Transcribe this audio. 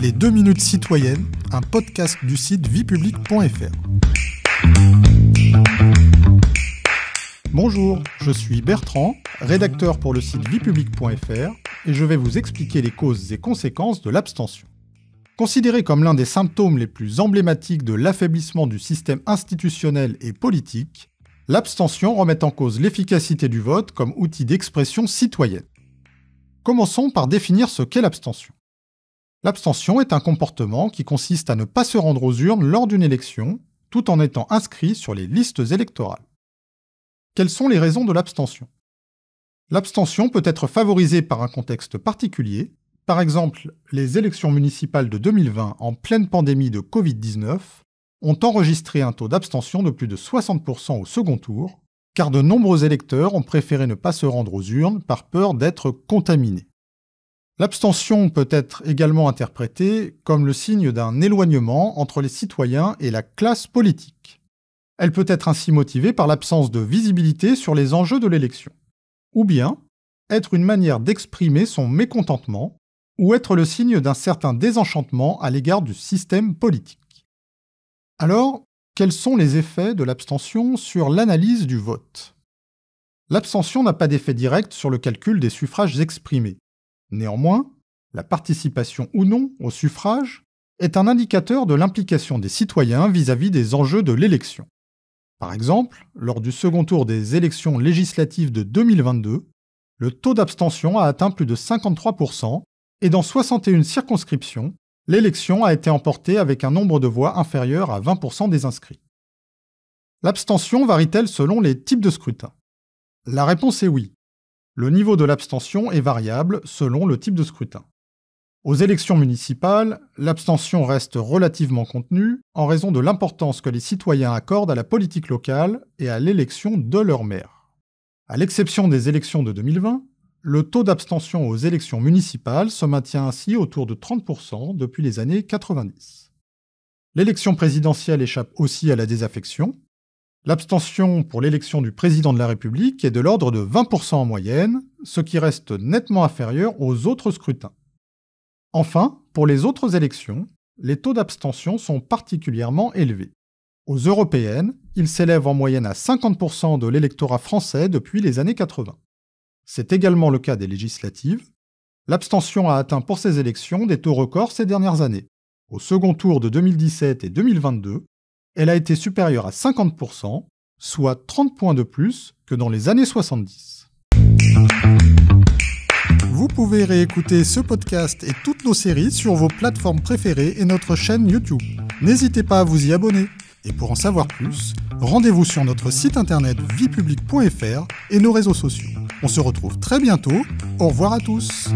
Les 2 minutes citoyennes, un podcast du site viepublique.fr. Bonjour, je suis Bertrand, rédacteur pour le site viepublique.fr et je vais vous expliquer les causes et conséquences de l'abstention. Considéré comme l'un des symptômes les plus emblématiques de l'affaiblissement du système institutionnel et politique, l'abstention remet en cause l'efficacité du vote comme outil d'expression citoyenne. Commençons par définir ce qu'est l'abstention. L'abstention est un comportement qui consiste à ne pas se rendre aux urnes lors d'une élection, tout en étant inscrit sur les listes électorales. Quelles sont les raisons de l'abstention ? L'abstention peut être favorisée par un contexte particulier, par exemple les élections municipales de 2020 en pleine pandémie de Covid-19 ont enregistré un taux d'abstention de plus de 60% au second tour, car de nombreux électeurs ont préféré ne pas se rendre aux urnes par peur d'être contaminés. L'abstention peut être également interprétée comme le signe d'un éloignement entre les citoyens et la classe politique. Elle peut être ainsi motivée par l'absence de visibilité sur les enjeux de l'élection, ou bien être une manière d'exprimer son mécontentement, ou être le signe d'un certain désenchantement à l'égard du système politique. Alors, quels sont les effets de l'abstention sur l'analyse du vote ? L'abstention n'a pas d'effet direct sur le calcul des suffrages exprimés. Néanmoins, la participation ou non au suffrage est un indicateur de l'implication des citoyens vis-à-vis des enjeux de l'élection. Par exemple, lors du second tour des élections législatives de 2022, le taux d'abstention a atteint plus de 53% et dans 61 circonscriptions, l'élection a été emportée avec un nombre de voix inférieur à 20% des inscrits. L'abstention varie-t-elle selon les types de scrutin ? La réponse est oui. Le niveau de l'abstention est variable selon le type de scrutin. Aux élections municipales, l'abstention reste relativement contenue en raison de l'importance que les citoyens accordent à la politique locale et à l'élection de leur maire. À l'exception des élections de 2020, le taux d'abstention aux élections municipales se maintient ainsi autour de 30% depuis les années 90. L'élection présidentielle échappe aussi à la désaffection. L'abstention pour l'élection du président de la République est de l'ordre de 20% en moyenne, ce qui reste nettement inférieur aux autres scrutins. Enfin, pour les autres élections, les taux d'abstention sont particulièrement élevés. Aux européennes, ils s'élèvent en moyenne à 50% de l'électorat français depuis les années 80. C'est également le cas des législatives. L'abstention a atteint pour ces élections des taux records ces dernières années. Au second tour de 2017 et 2022, elle a été supérieure à 50%, soit 30 points de plus que dans les années 70. Vous pouvez réécouter ce podcast et toutes nos séries sur vos plateformes préférées et notre chaîne YouTube. N'hésitez pas à vous y abonner. Et pour en savoir plus, rendez-vous sur notre site internet viepublique.fr et nos réseaux sociaux. On se retrouve très bientôt. Au revoir à tous.